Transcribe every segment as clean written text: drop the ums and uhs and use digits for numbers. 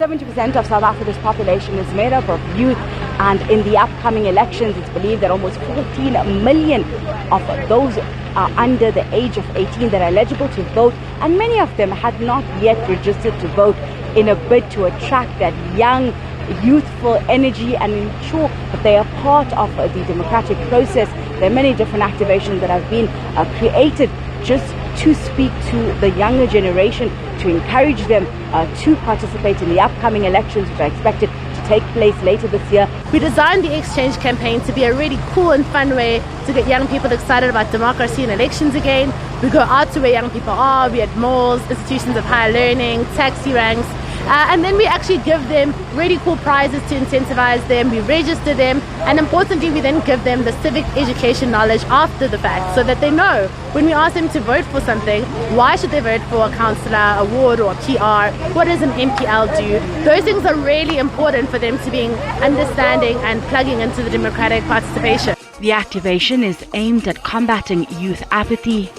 70% of South Africa's population is made up of youth, and in the upcoming elections it's believed that almost 14 million of those are under the age of 18 that are eligible to vote, and many of them had not yet registered to vote in a bid to attract that young youthful energy and ensure that they are part of the democratic process. There are many different activations that have been created just to speak to the younger generation, to encourage them to participate in the upcoming elections, which are expected to take place later this year. We designed the exchange campaign to be a really cool and fun way to get young people excited about democracy and elections again. We go out to where young people are, we at malls, institutions of higher learning, taxi ranks, and then we actually give them really cool prizes to incentivize them. We register them, and importantly we then give them the civic education knowledge after the fact, so that they know when we ask them to vote for something, why should they vote for a councillor, a ward or a PR, what does an MPL do. Those things are really important for them to be understanding and plugging into the democratic participation. The activation is aimed at combating youth apathy.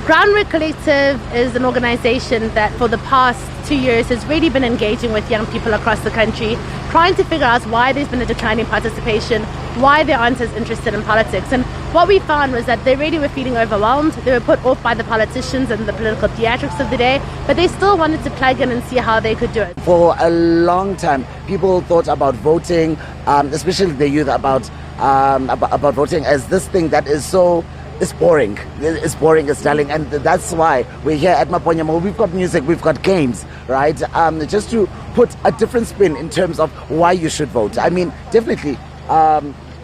Groundwork Collective is an organization that for the past 2 years has really been engaging with young people across the country, trying to figure out why there's been a decline in participation, why they aren't as interested in politics. And what we found was that they really were feeling overwhelmed. They were put off by the politicians and the political theatrics of the day, but they still wanted to plug in and see how they could do it. For a long time, people thought about voting, especially the youth, about voting as this thing that is so... It's boring, it's darling, and that's why we're here at Maponya Mall. We've got music, we've got games, right? Just to put a different spin in terms of why you should vote. I mean, definitely,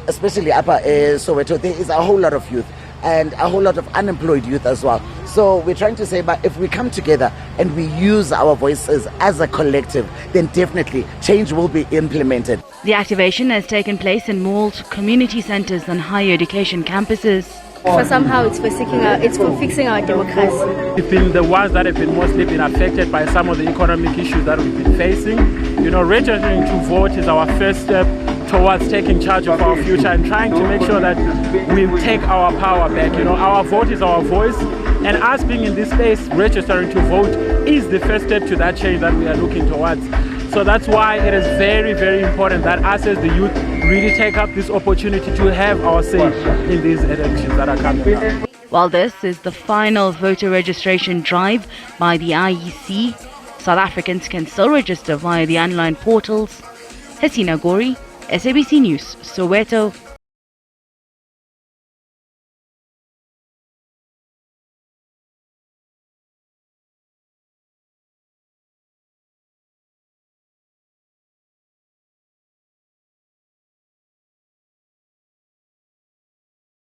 especially up Soweto, there is a whole lot of youth and a whole lot of unemployed youth as well. So we're trying to say, but if we come together and we use our voices as a collective, then definitely change will be implemented. The activation has taken place in malls, community centers and higher education campuses. For somehow it's for fixing our democracy. We've been the ones that have been mostly been affected by some of the economic issues that we've been facing. You know, registering to vote is our first step towards taking charge of our future and trying to make sure that we take our power back. You know, our vote is our voice, and us being in this space, registering to vote is the first step to that change that we are looking towards. So that's why it is very, very important that us as the youth really take up this opportunity to have our say in these elections that are coming up. While this is the final voter registration drive by the IEC, South Africans can still register via the online portals. Hasina Gori, SABC News, Soweto.